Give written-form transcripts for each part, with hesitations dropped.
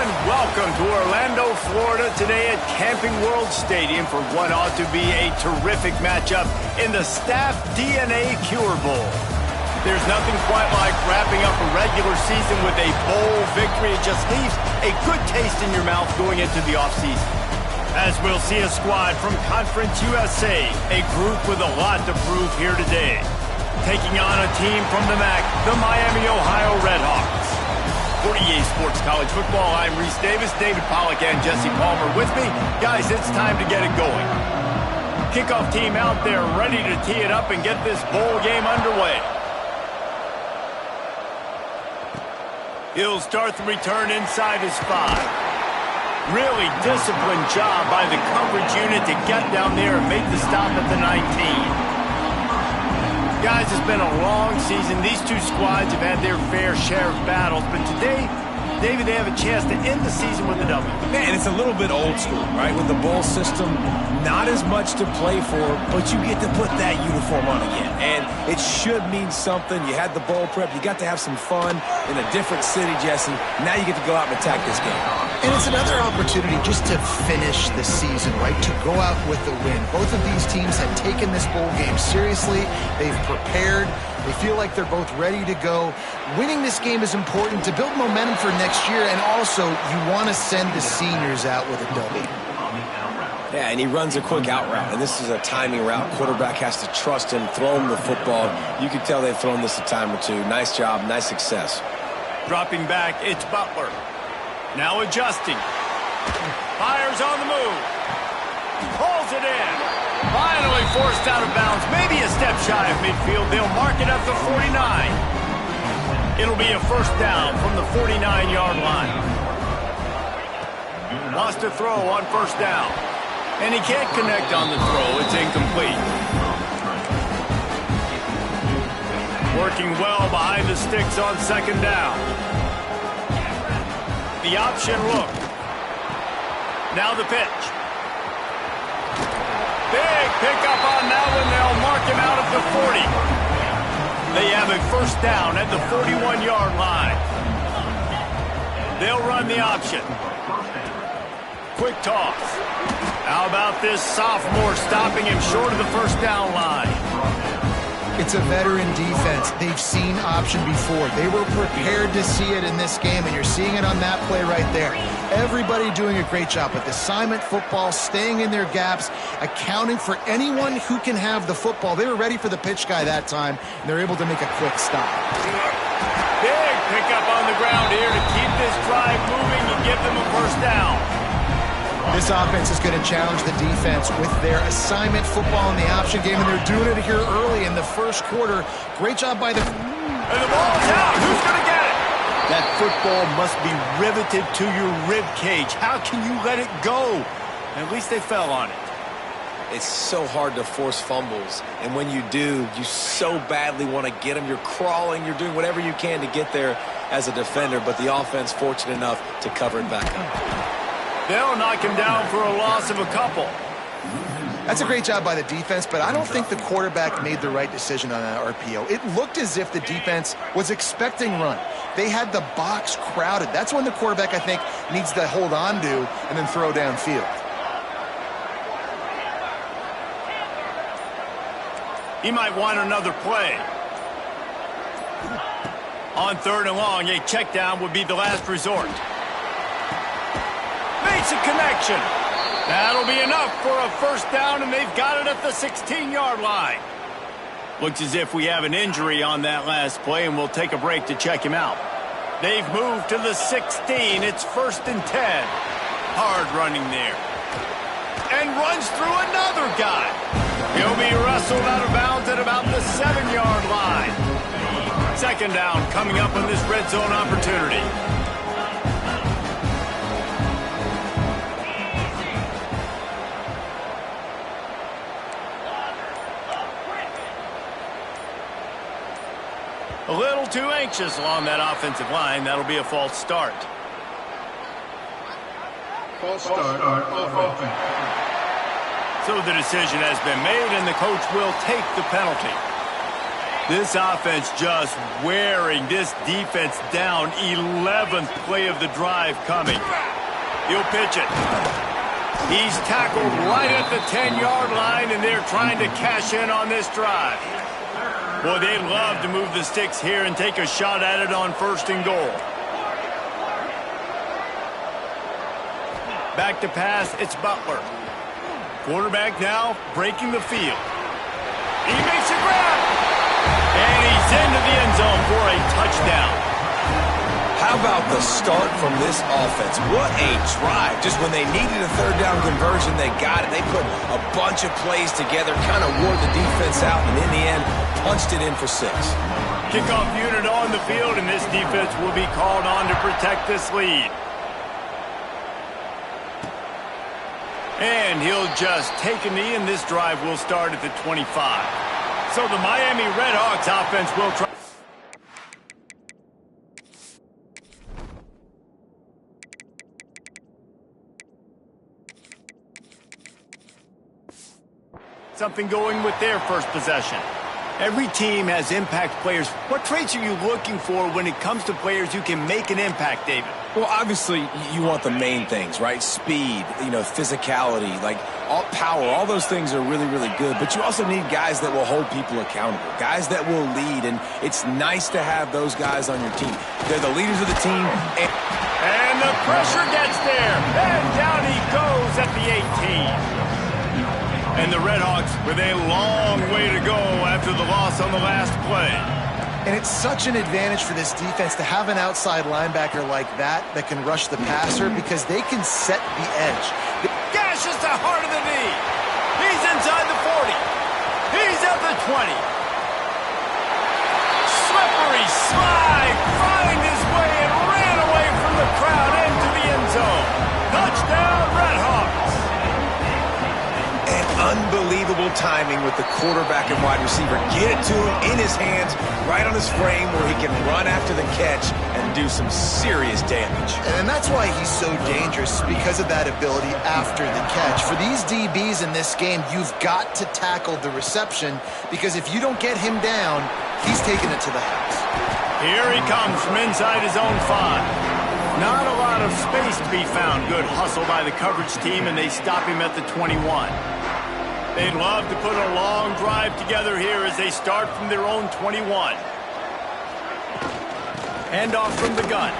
and welcome to Orlando, Florida today at Camping World Stadium for what ought to be a terrific matchup in the Staff DNA Cure Bowl. There's nothing quite like wrapping up a regular season with a bowl victory. It just leaves a good taste in your mouth going into the offseason. As we'll see a squad from Conference USA, a group with a lot to prove here today. Taking on a team from the MAC, the Miami, Ohio Redhawks. For EA Sports College Football, I'm Reese Davis, David Pollack, and Jesse Palmer with me. Guys, it's time to get it going. Kickoff team out there ready to tee it up and get this bowl game underway. He'll start the return inside his 5. Really disciplined job by the coverage unit to get down there and make the stop at the 19. Guys, it's been a long season. These two squads have had their fair share of battles, but today, David, they have a chance to end the season with a W. Man, it's a little bit old school, right? With the bowl system, not as much to play for, but you get to put that uniform on again. And it should mean something. You had the bowl prep. You got to have some fun in a different city, Jesse. Now you get to go out and attack this game. And it's another opportunity just to finish the season, right? To go out with the win. Both of these teams have taken this bowl game seriously. They've prepared. They feel like they're both ready to go. Winning this game is important to build momentum for next year, and also you want to send the seniors out with a W. Yeah, and he runs a quick out route, and this is a timing route. Quarterback has to trust him, throw him the football. You can tell they've thrown this a time or two. Nice job, nice success. Dropping back, it's Butler. Now adjusting. Fires on the move. Pulls it in. Finally forced out of bounds. Maybe a step shy of midfield. They'll mark it at the 49. It'll be a first down from the 49-yard line. Wants to throw on first down. And he can't connect on the throw. It's incomplete. Working well behind the sticks on second down. The option look. Now the pitch. Big pickup on that one. They'll mark him out at the 40. They have a first down at the 41-yard line. They'll run the option. Quick toss. How about this sophomore stopping him short of the first down line? It's a veteran defense. They've seen option before. They were prepared to see it in this game, and you're seeing it on that play right there. Everybody doing a great job with assignment football, staying in their gaps, accounting for anyone who can have the football. They were ready for the pitch guy that time, and they're able to make a quick stop. Big pickup on the ground here to keep this drive moving and give them a first down. This offense is going to challenge the defense with their assignment football in the option game, and they're doing it here early in the first quarter. Great job by the... And the ball is out. Who's going to get it? That football must be riveted to your rib cage. How can you let it go? At least they fell on it. It's so hard to force fumbles, and when you do, you so badly want to get them. You're crawling, you're doing whatever you can to get there as a defender, but the offense fortunate enough to cover it back up. They'll knock him down for a loss of a couple. That's a great job by the defense, but I don't think the quarterback made the right decision on that RPO. It looked as if the defense was expecting run. They had the box crowded. That's when the quarterback, I think, needs to hold on to and then throw downfield. He might want another play. On third and long, a check down would be the last resort. Makes a connection. That'll be enough for a first down, and they've got it at the 16-yard line. Looks as if we have an injury on that last play, and we'll take a break to check him out. They've moved to the 16. It's first and 10. Hard running there. And runs through another guy. He'll be wrestled out of bounds at about the 7-yard line. Second down coming up on this red zone opportunity. A little too anxious along that offensive line. That'll be a false start. False start of offense. So the decision has been made, and the coach will take the penalty. This offense just wearing this defense down. 11th play of the drive coming. He'll pitch it. He's tackled right at the 10-yard line, and they're trying to cash in on this drive. Boy, they'd love to move the sticks here and take a shot at it on 1st and goal. Back to pass, it's Butler. Quarterback now breaking the field. He makes a grab. And he's into the end zone for a touchdown. How about the start from this offense? What a drive. Just when they needed a 3rd down conversion, they got it. They put a bunch of plays together, kind of wore the defense out, and in the end, punched it in for 6. Kickoff unit on the field, and this defense will be called on to protect this lead. And he'll just take a knee, and this drive will start at the 25. So the Miami Redhawks offense will try. Something going with their first possession. Every team has impact players. What traits are you looking for when it comes to players who can make an impact, David? Well, obviously, you want the main things, right? Speed, physicality, all power. All those things are really, really good. But you also need guys that will hold people accountable, guys that will lead. And it's nice to have those guys on your team. They're the leaders of the team. And the pressure gets there. And down he goes at the 18. And the Redhawks with a long way to go after the loss on the last play. And it's such an advantage for this defense to have an outside linebacker like that can rush the passer because they can set the edge. Gashes the heart of the knee. He's inside the 40. He's at the 20. Slippery slide. Find his way and ran away from the crowd into the end zone. Touchdown, Redhawks. Unbelievable timing with the quarterback and wide receiver. Get it to him in his hands, right on his frame where he can run after the catch and do some serious damage. And that's why he's so dangerous, because of that ability after the catch. For these DBs in this game, you've got to tackle the reception, because if you don't get him down, he's taking it to the house. Here he comes from inside his own 5. Not a lot of space to be found. Good hustle by the coverage team, and they stop him at the 21. They'd love to put a long drive together here as they start from their own 21. Handoff from the gun.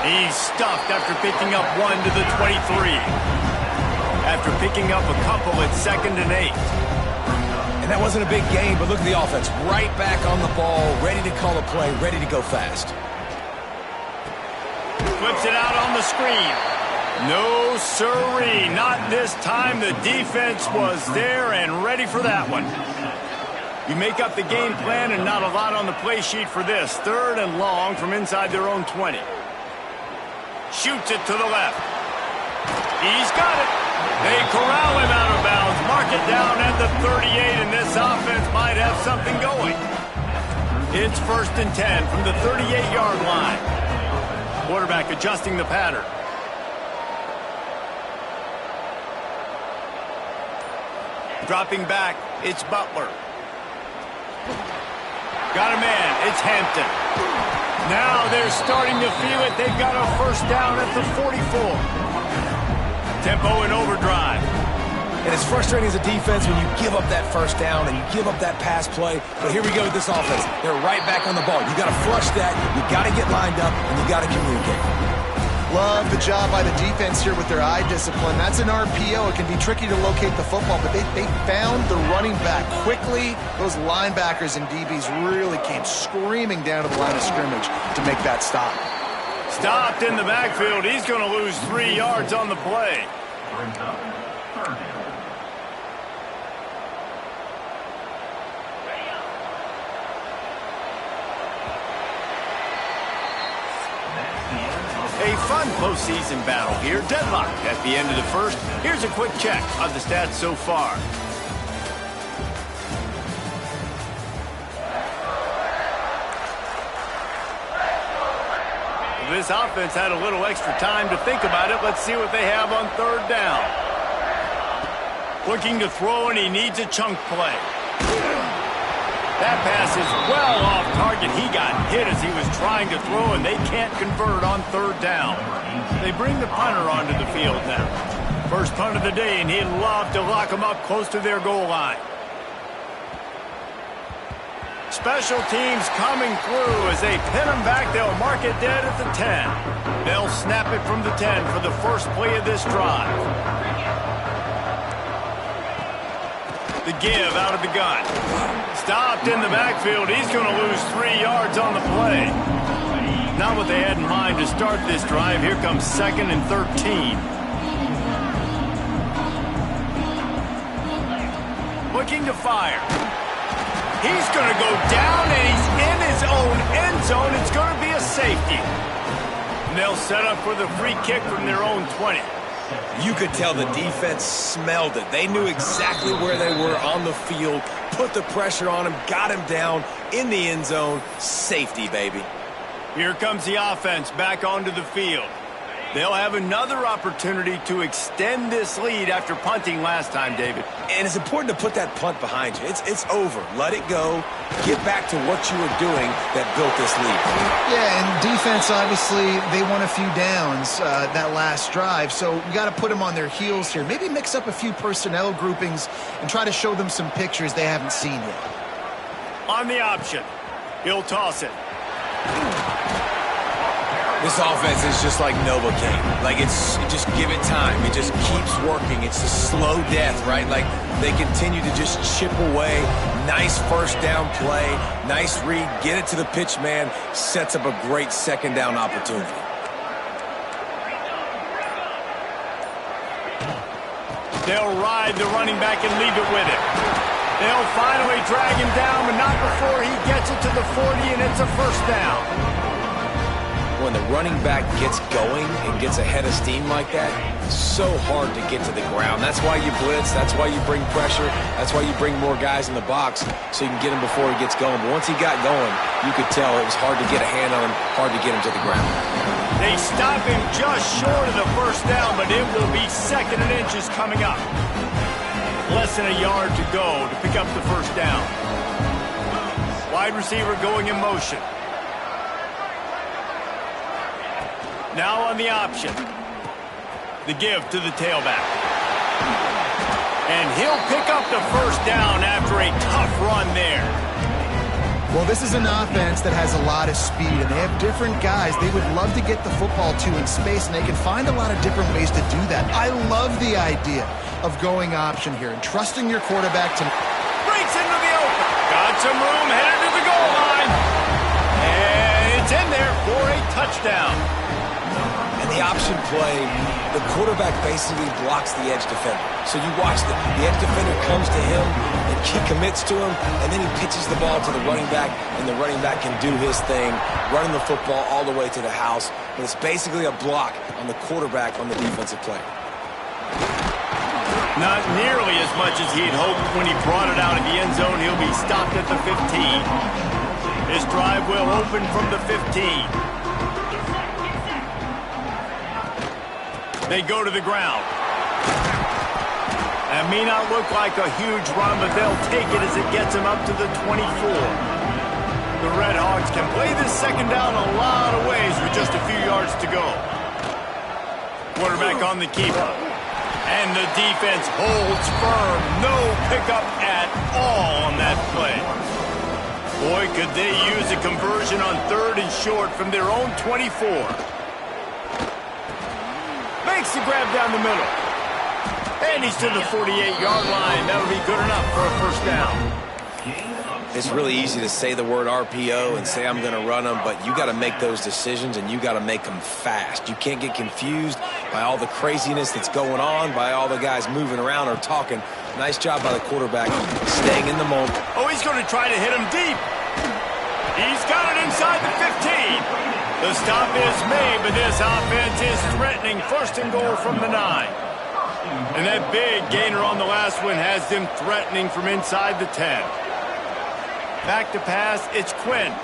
He's stuffed after picking up 1 to the 23. After picking up a couple, it's 2nd and 8. And that wasn't a big game, but look at the offense. Right back on the ball, ready to call a play, ready to go fast. Flips it out on the screen. No siree, not this time. The defense was there and ready for that one. You make up the game plan and not a lot on the play sheet for this. 3rd and long from inside their own 20. Shoots it to the left. He's got it. They corral him out of bounds. Mark it down at the 38, and this offense might have something going. It's 1st and 10 from the 38-yard line. Quarterback adjusting the pattern. Dropping back, it's Butler. Got a man, it's Hampton. Now they're starting to feel it. They've got a 1st down at the 44. Tempo in overdrive. And it's frustrating as a defense when you give up that 1st down and you give up that pass play. But here we go with this offense. They're right back on the ball. You got to flush that. You got to get lined up, and you got to communicate. Love the job by the defense here with their eye discipline. That's an RPO. It can be tricky to locate the football, but they found the running back quickly. Those linebackers and DBs really came screaming down to the line of scrimmage to make that stop. Stopped in the backfield. He's going to lose 3 yards on the play. A fun postseason battle here. Deadlocked at the end of the 1st. Here's a quick check of the stats so far. This offense had a little extra time to think about it. Let's see what they have on 3rd down. Looking to throw, and he needs a chunk play. That pass is well off target. He got hit as he was trying to throw, and they can't convert on third down. They bring the punter onto the field now. First punt of the day, and he'd love to lock them up close to their goal line. Special teams coming through. As they pin them back, they'll mark it dead at the 10. They'll snap it from the 10 for the first play of this drive. The give out of the gun. Stopped in the backfield. He's going to lose 3 yards on the play. Not what they had in mind to start this drive. Here comes 2nd and 13. Looking to fire. He's going to go down, and he's in his own end zone. It's going to be a safety. And they'll set up for the free kick from their own 20. You could tell the defense smelled it. They knew exactly where they were on the field, put the pressure on him, got him down in the end zone. Safety, baby. Here comes the offense back onto the field. They'll have another opportunity to extend this lead after punting last time, David. And it's important to put that punt behind you. It's over. Let it go. Get back to what you were doing that built this lead. Yeah, and defense, obviously, they won a few downs that last drive, so you got to put them on their heels here. Maybe mix up a few personnel groupings and try to show them some pictures they haven't seen yet. On the option, he'll toss it. This offense is just like Novocaine. Like, just give it time. It just keeps working. It's a slow death, right? Like, they continue to just chip away. Nice first down play. Nice read. Get it to the pitch man. Sets up a great second down opportunity. They'll ride the running back and leave it with him. They'll finally drag him down, but not before he gets it to the 40, and it's a first down. When the running back gets going and gets ahead of steam like that, it's so hard to get to the ground. That's why you blitz. That's why you bring pressure. That's why you bring more guys in the box so you can get him before he gets going. But once he got going, you could tell it was hard to get a hand on him, hard to get him to the ground. They stop him just short of the first down, but it will be 2nd and inches coming up. Less than a yard to go to pick up the first down. Wide receiver going in motion. Now on the option. The give to the tailback. And he'll pick up the first down after a tough run there. Well, this is an offense that has a lot of speed, and they have different guys they would love to get the football to in space, and they can find a lot of different ways to do that. I love the idea of going option here and trusting your quarterback to... Breaks into the open. Got some room, headed to the goal line. And it's in there for a touchdown. And the option play, the quarterback basically blocks the edge defender. So you watch the edge defender comes to him, and he commits to him, and then he pitches the ball to the running back, and the running back can do his thing, running the football all the way to the house. But it's basically a block on the quarterback on the defensive play. Not nearly as much as he'd hoped when he brought it out of the end zone. He'll be stopped at the 15. His drive will open from the 15. They go to the ground. That may not look like a huge run, but they'll take it as it gets them up to the 24. The Red Hawks can play this second down a lot of ways with just a few yards to go. Quarterback on the keeper. And the defense holds firm. No pickup at all on that play. Boy, could they use a conversion on 3rd and short from their own 24. Makes the grab down the middle. And he's to the 48-yard line. That'll be good enough for a first down. It's really easy to say the word RPO and say I'm going to run them, but you got to make those decisions, and you got to make them fast. You can't get confused by all the craziness that's going on, by all the guys moving around or talking. Nice job by the quarterback staying in the moment. Oh, he's going to try to hit him deep. He's got it inside the 15. The stop is made, but this offense is threatening. 1st and goal from the 9. And that big gainer on the last one has them threatening from inside the 10. Back to pass, it's Quinn.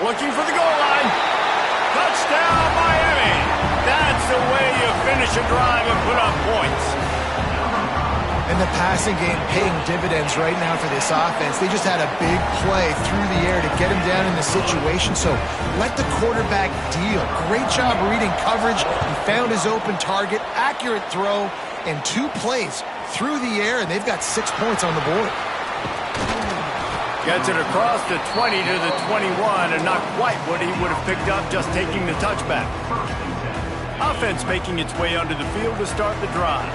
Looking for the goal line. Touchdown, Miami. That's the way you finish a drive and put up points. And the passing game paying dividends right now for this offense. They just had a big play through the air to get him down in the situation. So let the quarterback deal. Great job reading coverage. He found his open target, accurate throw, and 2 plays through the air, and they've got 6 points on the board. Gets it across the 20 to the 21, and not quite what he would have picked up just taking the touchback. Offense making its way onto the field to start the drive.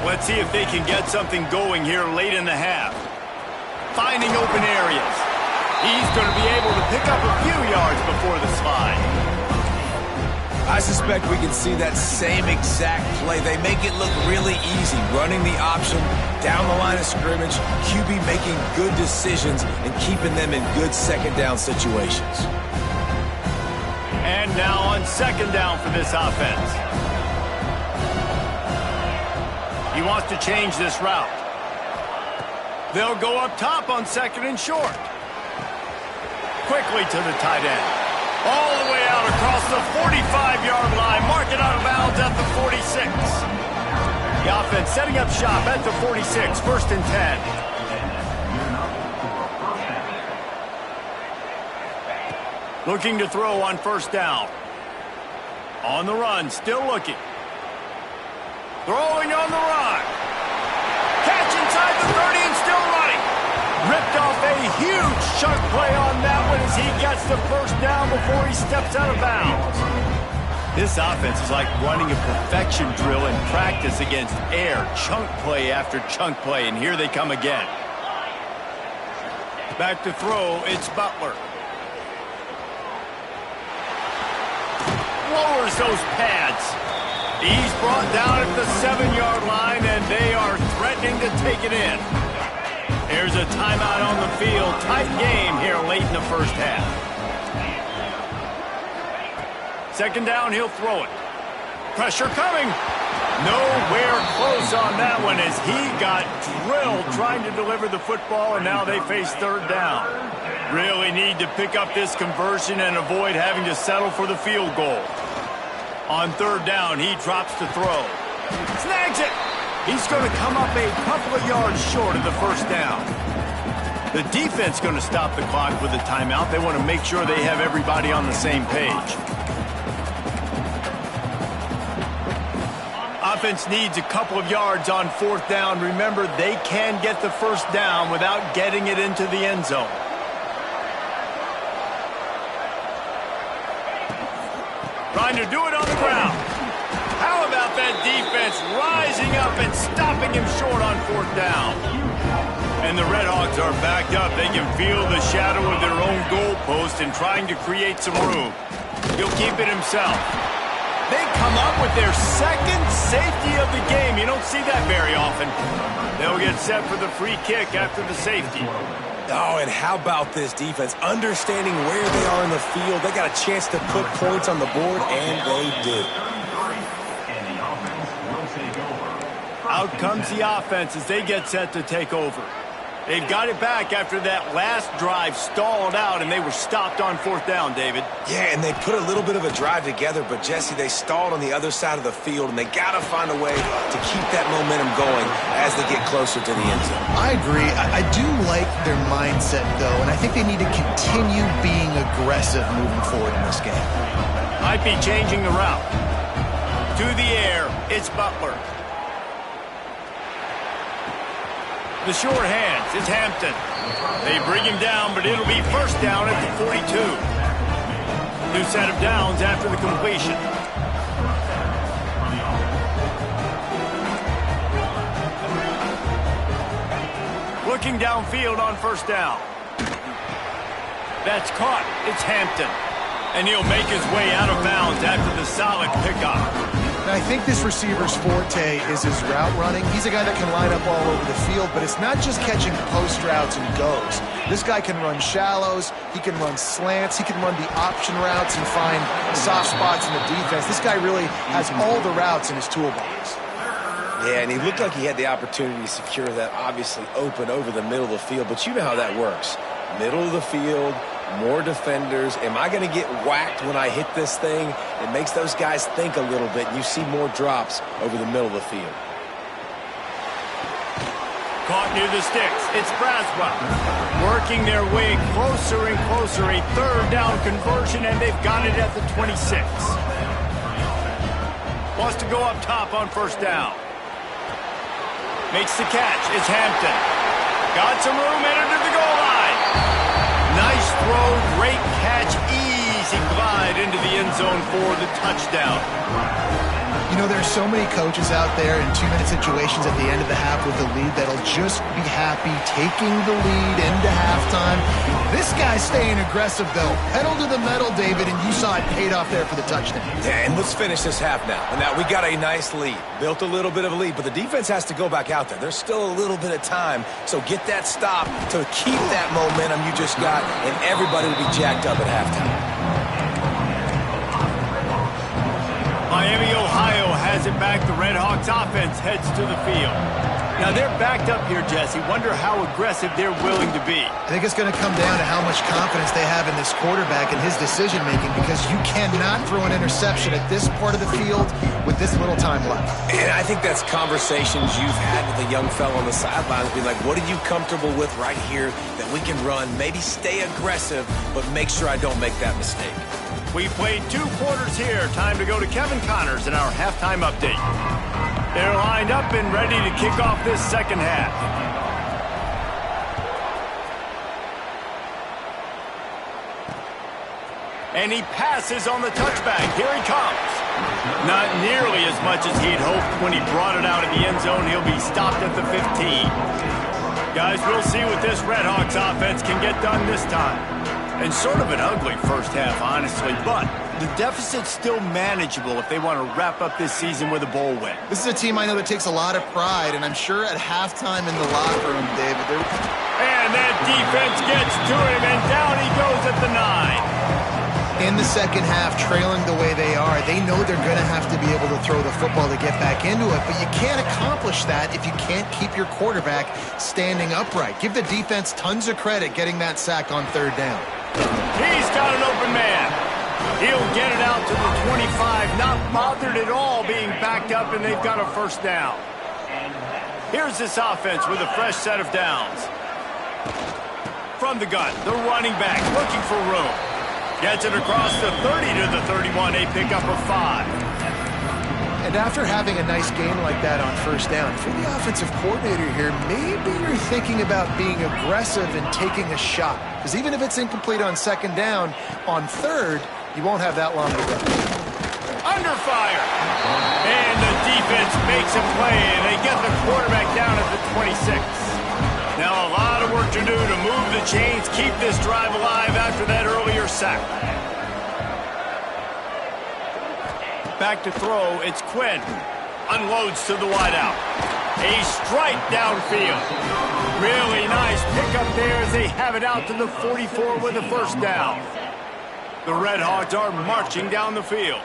Let's see if they can get something going here late in the half. Finding open areas. He's going to be able to pick up a few yards before the slide. I suspect we can see that same exact play. They make it look really easy, running the option down the line of scrimmage, QB making good decisions and keeping them in good second down situations. And now on second down for this offense. He wants to change this route. They'll go up top on second and short. Quickly to the tight end. All the way out across the 45-yard line. Mark it out of bounds at the 46. The offense setting up shop at the 46. First and 10. Looking to throw on first down. On the run, still looking. Throwing on the run. Catch inside the 30 and still running. Ripped off a huge chunk play on that one as he gets the first down before he steps out of bounds. This offense is like running a perfection drill in practice against air. Chunk play after chunk play, and here they come again. Back to throw, it's Butler. Lowers those pads. He's brought down at the 7-yard line, and they are threatening to take it in. There's a timeout on the field. Tight game here late in the first half. Second down, he'll throw it. Pressure coming. Nowhere close on that one as he got drilled trying to deliver the football, and now they face third down. Really need to pick up this conversion and avoid having to settle for the field goal. On third down, he drops to throw. Snags it. He's going to come up a couple of yards short of the first down. The defense going to stop the clock with a timeout. They want to make sure they have everybody on the same page. Offense needs a couple of yards on fourth down. Remember, they can get the first down without getting it into the end zone. Trying to do it on the ground. How about that defense rising up and stopping him short on fourth down? And the Redhawks are backed up. They can feel the shadow of their own goalpost and trying to create some room. He'll keep it himself. They come up with their second safety of the game. You don't see that very often. They'll get set for the free kick after the safety. Oh, and how about this defense? Understanding where they are in the field. They got a chance to put points on the board, and they do. Out comes the offense as they get set to take over. They've got it back after that last drive stalled out, and they were stopped on fourth down, David. Yeah, and they put a little bit of a drive together, but, Jesse, they stalled on the other side of the field, and they got to find a way to keep that momentum going as they get closer to the end zone. I agree. I do like their mindset, though, and I think they need to continue being aggressive moving forward in this game. Might be changing the route. To the air, it's Butler. The short hands, it's Hampton. They bring him down, but it'll be first down at the 42. New set of downs after the completion. Looking downfield on first down. That's caught. It's Hampton. And he'll make his way out of bounds after the solid pickup. Now, I think this receiver's forte is his route running. He's a guy that can line up all over the field, but it's not just catching post routes and goes. This guy can run shallows, he can run slants, he can run the option routes and find soft spots in the defense. This guy really has all the routes in his toolbox. Yeah, and he looked like he had the opportunity to secure that obviously open over the middle of the field, but you know how that works. Middle of the field, more defenders. Am I going to get whacked when I hit this thing? It makes those guys think a little bit. You see more drops over the middle of the field. Caught near the sticks. It's Braswell. Working their way closer and closer. A third down conversion, and they've got it at the 26. Wants to go up top on first down. Makes the catch. It's Hampton. Got some room, entered to the goal line. Nice throw, great catch, easy glide into the end zone for the touchdown. You know, there's so many coaches out there in 2-minute situations at the end of the half with the lead that'll just be happy taking the lead into halftime. This guy's staying aggressive, though. Pedal to the metal, David, and you saw it paid off there for the touchdown. And let's finish this half now. Now, we got a nice lead. Built a little bit of a lead, but the defense has to go back out there. There's still a little bit of time, so get that stop to keep that momentum you just got, and everybody will be jacked up at halftime. Miami, Ohio has it back. The Red Hawks offense heads to the field. Now they're backed up here, Jesse. Wonder how aggressive they're willing to be. I think it's going to come down to how much confidence they have in this quarterback and his decision-making, because you cannot throw an interception at this part of the field with this little time left. And I think that's conversations you've had with a young fellow on the sidelines. Be like, what are you comfortable with right here that we can run? Maybe stay aggressive, but make sure I don't make that mistake. We played 2 quarters here. Time to go to Kevin Connors in our halftime update. They're lined up and ready to kick off this second half. And he passes on the touchback. Here he comes. Not nearly as much as he'd hoped when he brought it out of the end zone. He'll be stopped at the 15. Guys, we'll see what this Red Hawks offense can get done this time. And sort of an ugly first half, honestly, but the deficit's still manageable if they want to wrap up this season with a bowl win. This is a team I know that takes a lot of pride, and I'm sure at halftime in the locker room, David, and that defense gets to him, and down he goes at the 9. In the second half, trailing the way they are, they know they're going to have to be able to throw the football to get back into it, but you can't accomplish that if you can't keep your quarterback standing upright. Give the defense tons of credit getting that sack on third down. He's got an open man. He'll get it out to the 25, not bothered at all being backed up, and they've got a first down. Here's this offense with a fresh set of downs. From the gun, the running back looking for room. Gets it across the 30 to the 31, a pickup of 5. And after having a nice game like that on first down, for the offensive coordinator here, maybe you're thinking about being aggressive and taking a shot. Because even if it's incomplete on second down, on third, you won't have that long to go. Under fire. And the defense makes a play, and they get the quarterback down at the 26. Now a lot of work to do to move the chains, keep this drive alive after that earlier sack. Back to throw, it's Quinn. Unloads to the wideout. A strike downfield. Really nice pickup there as they have it out to the 44 with a first down. The Red Hawks are marching down the field.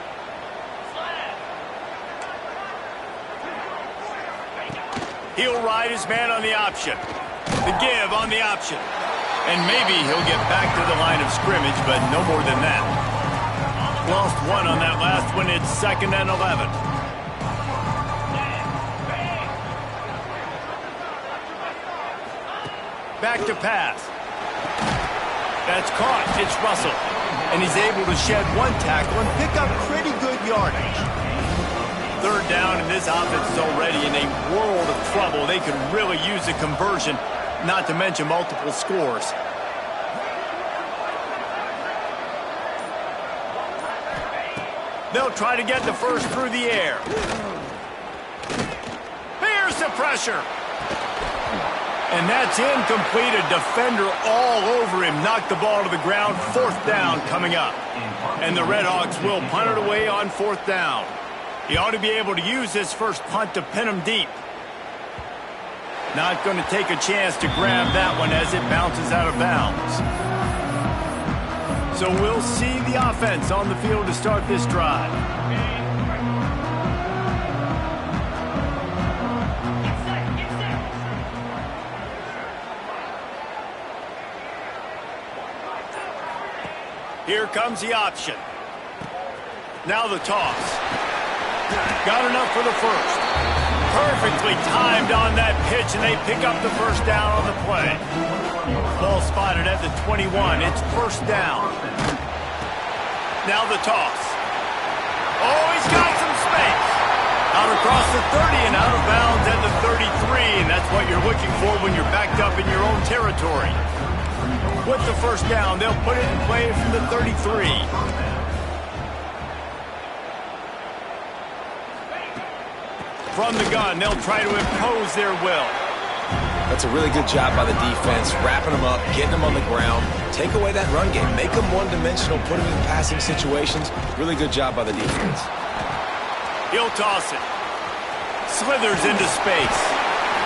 He'll ride his man on the option. The give on the option. And maybe he'll get back to the line of scrimmage, but no more than that. Lost 1 on that last one. It's 2nd and 11. Back to pass. That's caught. It's Russell. And he's able to shed 1 tackle and pick up pretty good yardage. Third down, and this offense is already in a world of trouble. They could really use a conversion, not to mention multiple scores. They'll try to get the first through the air. Here's the pressure. And that's incomplete. A defender all over him. Knocked the ball to the ground. 4th down coming up. And the Red Hawks will punt it away on 4th down. He ought to be able to use this first punt to pin him deep. Not going to take a chance to grab that one as it bounces out of bounds. So we'll see the offense on the field to start this drive. Here comes the option. Now the toss. Got enough for the first. Perfectly timed on that pitch, and they pick up the first down on the play. Ball spotted at the 21. It's first down. Now the toss. Oh, he's got some space. Out across the 30 and out of bounds at the 33, and that's what you're looking for when you're backed up in your own territory. With the first down, they'll put it in play from the 33. From the gun, they'll try to impose their will. That's a really good job by the defense, wrapping them up, getting them on the ground. Take away that run game. Make them one-dimensional, put them in passing situations. Really good job by the defense. He'll toss it. Slithers into space.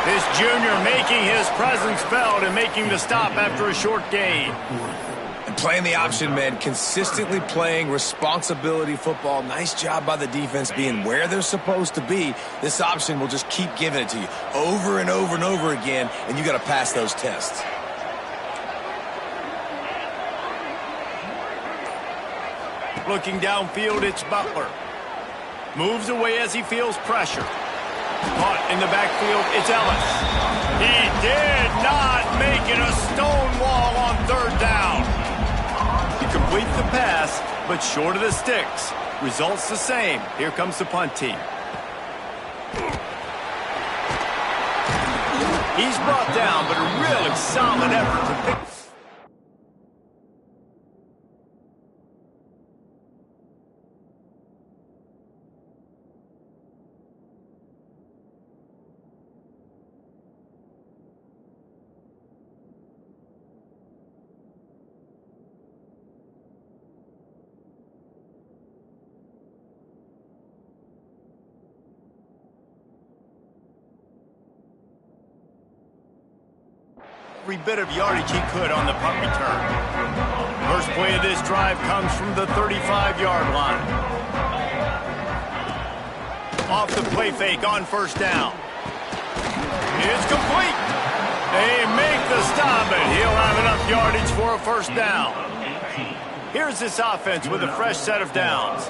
This junior making his presence felt and making the stop after a short gain. And playing the option, man, consistently playing responsibility football. Nice job by the defense being where they're supposed to be. This option will just keep giving it to you over and over and over again, and you got to pass those tests. Looking downfield, it's Butler. Moves away as he feels pressure. Caught in the backfield, it's Ellis. He did not make it a stone wall on third down. He completes the pass, but short of the sticks. Results the same. Here comes the punt team. He's brought down, but a really solid effort to pick. Every bit of yardage he could on the punt return. First play of this drive comes from the 35-yard line. Off the play fake on first down. It's complete. They make the stop, and he'll have enough yardage for a first down. Here's this offense with a fresh set of downs.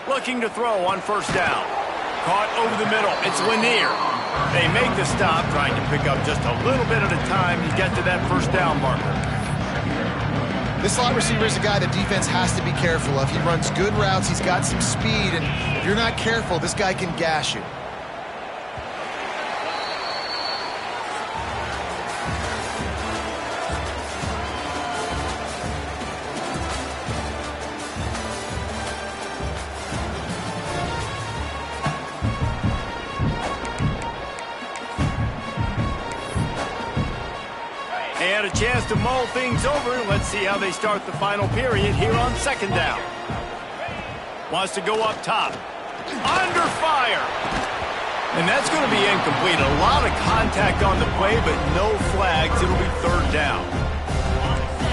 Looking to throw on first down. Caught over the middle. It's Lanier. They make the stop, trying to pick up just a little bit at a time to get to that first down marker. This slot receiver is a guy the defense has to be careful of. He runs good routes. He's got some speed, and if you're not careful, this guy can gash you. And a chance to mull things over. Let's see how they start the final period here on second down. Wants to go up top. Under fire. And that's going to be incomplete. A lot of contact on the play, but no flags. It'll be third down.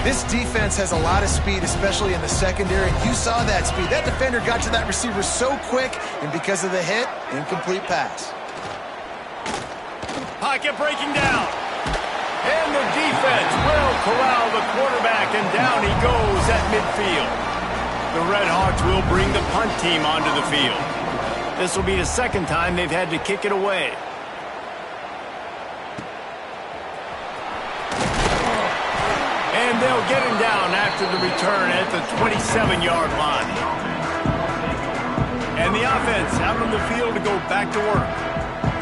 This defense has a lot of speed, especially in the secondary. You saw that speed. That defender got to that receiver so quick, and because of the hit, incomplete pass. Pocket breaking down. And the defense will corral the quarterback, and down he goes at midfield. The Red Hawks will bring the punt team onto the field. This will be the second time they've had to kick it away. And they'll get him down after the return at the 27-yard line. And the offense out on the field to go back to work.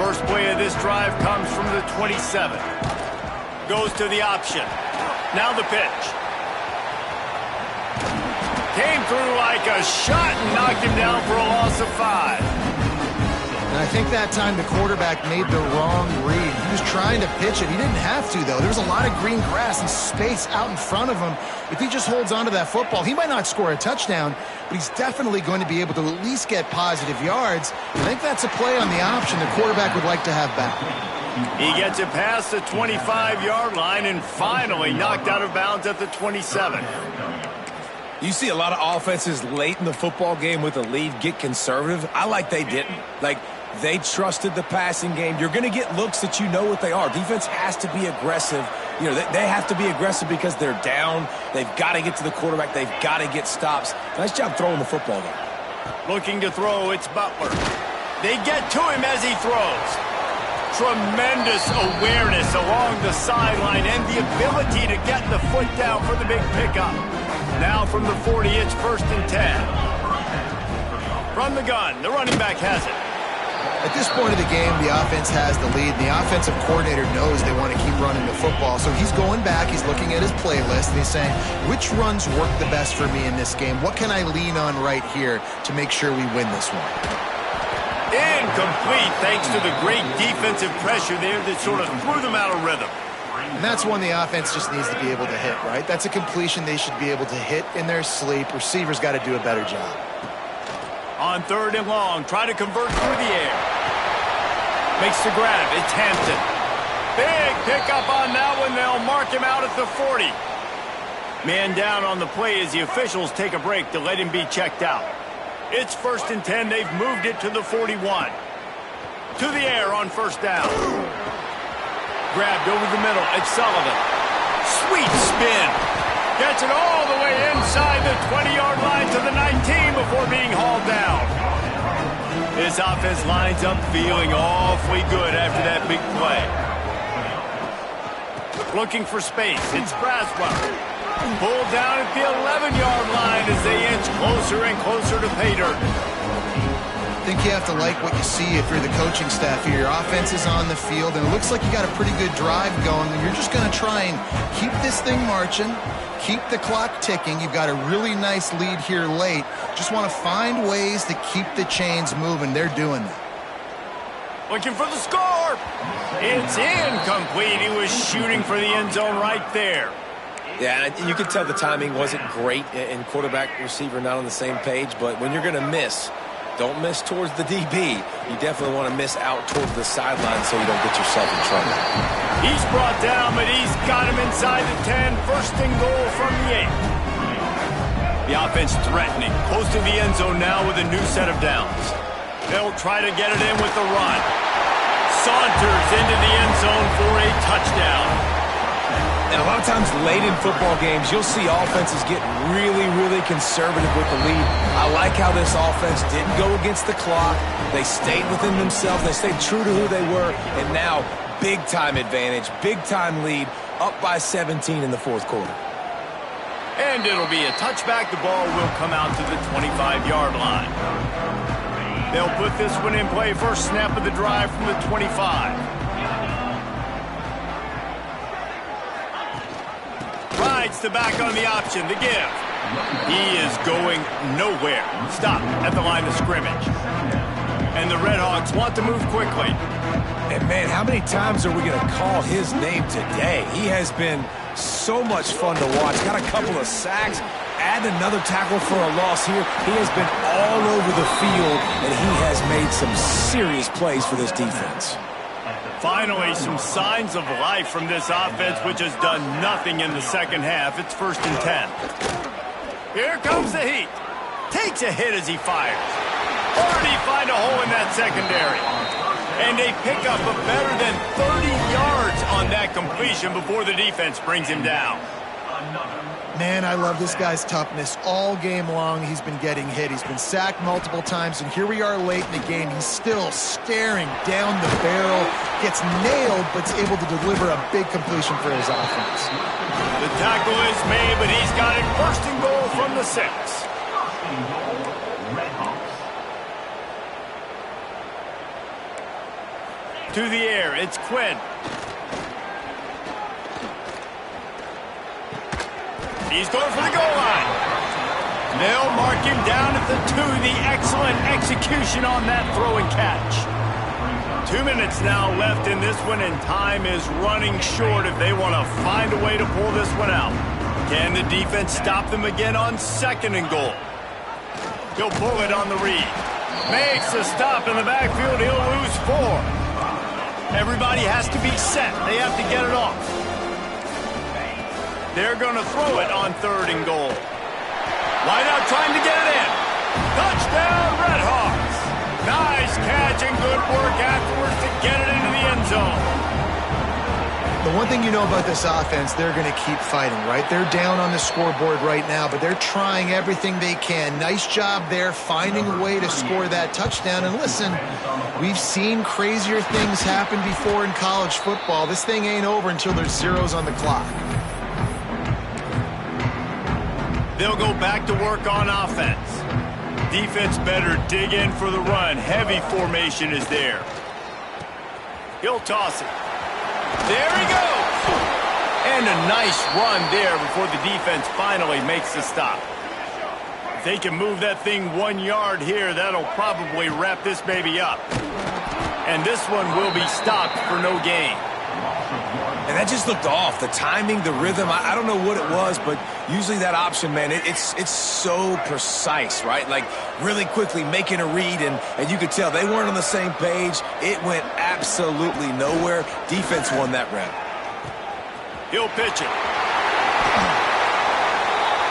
First play of this drive comes from the 27. Goes to the option. Now the pitch. Came through like a shot and knocked him down for a loss of 5. And I think that time the quarterback made the wrong read. He was trying to pitch it. He didn't have to, though. There was a lot of green grass and space out in front of him. If he just holds on to that football, he might not score a touchdown, but he's definitely going to be able to at least get positive yards. I think that's a play on the option the quarterback would like to have back. He gets it past the 25-yard line and finally knocked out of bounds at the 27. You see a lot of offenses late in the football game with a lead get conservative. I like they didn't. Like, they trusted the passing game. You're going to get looks that you know what they are. Defense has to be aggressive You know, they have to be aggressive because they're down. They've got to get to the quarterback. They've got to get stops. Nice job throwing the football there. Looking to throw, it's Butler. They get to him as he throws. Tremendous awareness along the sideline and the ability to get the foot down for the big pickup. Now from the 40, it's 1st and 10. From the gun, the running back has it. At this point of the game, the offense has the lead. The offensive coordinator knows they want to keep running the football. So he's going back, he's looking at his playlist, and he's saying, which runs work the best for me in this game? What can I lean on right here to make sure we win this one? Incomplete, thanks to the great defensive pressure there that sort of threw them out of rhythm. And that's one the offense just needs to be able to hit, right? That's a completion they should be able to hit in their sleep. Receivers got to do a better job. On 3rd and long, try to convert through the air. Makes the grab, it's Hampton. Big pickup on that one, they'll mark him out at the 40. Man down on the play as the officials take a break to let him be checked out. It's 1st and 10. They've moved it to the 41. To the air on 1st down. Grabbed over the middle. It's Sullivan. Sweet spin. Gets it all the way inside the 20-yard line to the 19 before being hauled down. This offense lines up feeling awfully good after that big play. Looking for space. It's Braswell. Pulled down at the 11-yard line as they inch closer and closer to pay dirt. I think you have to like what you see if you're the coaching staff here. Your offense is on the field, and it looks like you got a pretty good drive going, and you're just going to try and keep this thing marching, keep the clock ticking. You've got a really nice lead here late. Just want to find ways to keep the chains moving. They're doing that. Looking for the score. It's incomplete. He was shooting for the end zone right there. Yeah, and you could tell the timing wasn't great and quarterback receiver not on the same page, but when you're going to miss, don't miss towards the DB. You definitely want to miss out towards the sideline so you don't get yourself in trouble. He's brought down, but he's got him inside the 10. 1st and goal from the 8. The offense threatening. Close to the end zone now with a new set of downs. They'll try to get it in with the run. Saunters into the end zone for a touchdown. And a lot of times late in football games, you'll see offenses get really, really conservative with the lead. I like how this offense didn't go against the clock. They stayed within themselves. They stayed true to who they were. And now, big-time advantage, big-time lead, up by 17 in the 4th quarter. And it'll be a touchback. The ball will come out to the 25-yard line. They'll put this one in play. First snap of the drive from the 25. Rides the back on the option, the give. He is going nowhere. Stop at the line of scrimmage. And the Redhawks want to move quickly. And, man, how many times are we going to call his name today? He has been so much fun to watch. Got a couple of sacks. Add another tackle for a loss here. He has been all over the field, and he has made some serious plays for this defense. Finally, some signs of life from this offense, which has done nothing in the second half. It's 1st and 10. Here comes the heat. Takes a hit as he fires. Already find a hole in that secondary. And they pick up a better than 30 yards on that completion before the defense brings him down. Man, I love this guy's toughness. All game long, he's been getting hit. He's been sacked multiple times, and here we are late in the game. He's still staring down the barrel, gets nailed, but is able to deliver a big completion for his offense. The tackle is made, but he's got it 1st and goal from the 6. To the air, it's Quinn. He's going for the goal line. They'll mark him down at the 2. The excellent execution on that throw and catch. 2 minutes now left in this one, and time is running short if they want to find a way to pull this one out. Can the defense stop them again on 2nd and goal? He'll pull it on the read. Makes a stop in the backfield. He'll lose 4. Everybody has to be set. They have to get it off. They're going to throw it on 3rd and goal. Wideout trying to get it in. Touchdown, Redhawks. Nice catch and good work afterwards to get it into the end zone. The one thing you know about this offense, they're going to keep fighting, right? They're down on the scoreboard right now, but they're trying everything they can. Nice job there, finding a way to score that touchdown. And listen, we've seen crazier things happen before in college football. This thing ain't over until there's zeros on the clock. They'll go back to work on offense. Defense better dig in for the run. Heavy formation is there. He'll toss it. There he goes! And a nice run there before the defense finally makes the stop. If they can move that thing 1 yard here, that'll probably wrap this baby up. And this one will be stopped for no gain. And that just looked off. The timing, the rhythm, I don't know what it was, but usually that option, man, it's so precise, right? Like really quickly making a read, and you could tell they weren't on the same page. It went absolutely nowhere. Defense won that round. He'll pitch it.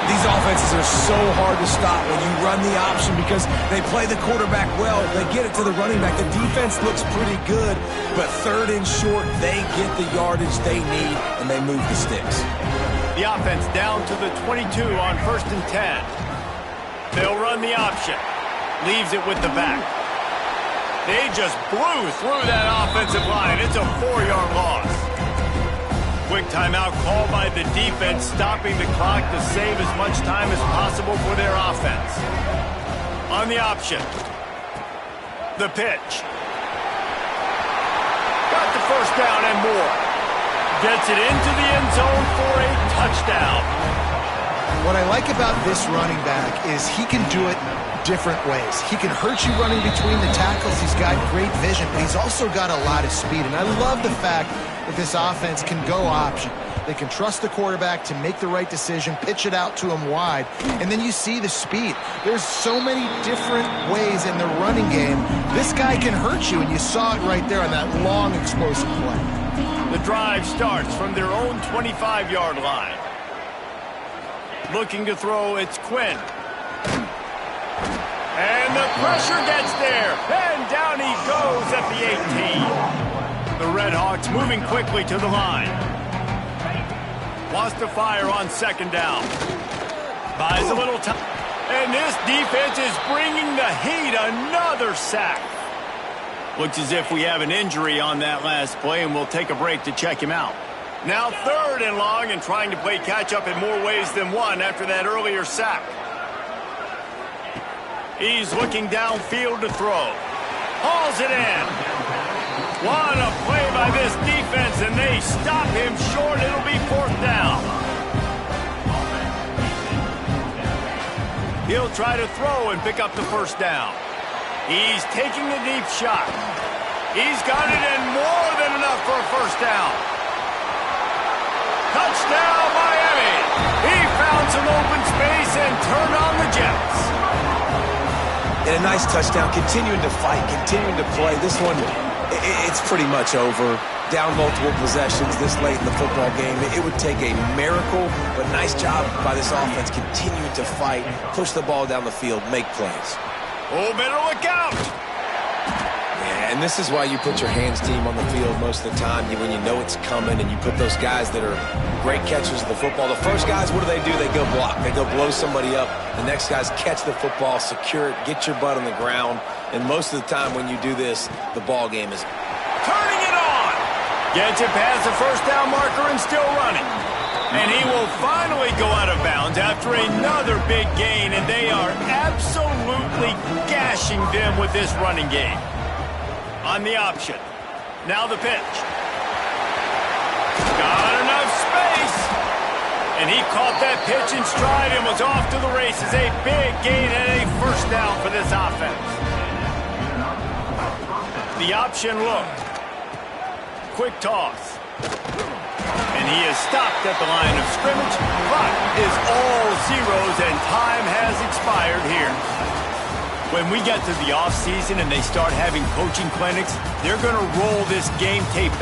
These offenses are so hard to stop when you run the option because they play the quarterback well. They get it to the running back. The defense looks pretty good, but third and short, they get the yardage they need, and they move the sticks. The offense down to the 22 on 1st and 10. They'll run the option. Leaves it with the back. They just blew through that offensive line. It's a 4-yard loss. Quick timeout called by the defense, stopping the clock to save as much time as possible for their offense. On the option. The pitch. Got the first down and more. Gets it into the end zone for a touchdown. What I like about this running back is he can do it different ways. He can hurt you running between the tackles. He's got great vision, but he's also got a lot of speed. And I love the fact that this offense can go option. They can trust the quarterback to make the right decision, pitch it out to him wide, and then you see the speed. There's so many different ways in the running game. This guy can hurt you, and you saw it right there on that long, explosive play. The drive starts from their own 25-yard line. Looking to throw, it's Quinn. And the pressure gets there, and down he goes at the 18. The Red Hawks moving quickly to the line. Wants to fire on 2nd down. Buys a little time. And this defense is bringing the heat. Another sack. Looks as if we have an injury on that last play, and we'll take a break to check him out. Now 3rd and long, and trying to play catch-up in more ways than one after that earlier sack. He's looking downfield to throw. Hauls it in. What a play by this defense, and they stop him short. It'll be 4th down. He'll try to throw and pick up the 1st down. He's taking the deep shot. He's got it in more than enough for a 1st down. Touchdown, Miami. He found some open space and turned on the Jets. And a nice touchdown, continuing to fight, continuing to play. This one, it's pretty much over. Down multiple possessions this late in the football game. It would take a miracle, but nice job by this offense continuing to fight, push the ball down the field, make plays. Oh, better look out! Yeah, and this is why you put your hands team on the field most of the time, when you know it's coming, and you put those guys that are great catchers of the football. The first guys, what do? They go block. They go blow somebody up. The next guys catch the football, secure it, get your butt on the ground. And most of the time when you do this, the ball game is turning it on. Gets it past the 1st down marker and still running. And he will finally go out of bounds after another big gain, and they are absolutely gashing them with this running game. On the option. Now the pitch. Got enough space. And he caught that pitch in stride and was off to the races. A big gain and a 1st down for this offense. The option look. Quick toss. And he is stopped at the line of scrimmage. Clock is all zeros and time has expired here. When we get to the offseason and they start having coaching clinics, they're going to roll this game tape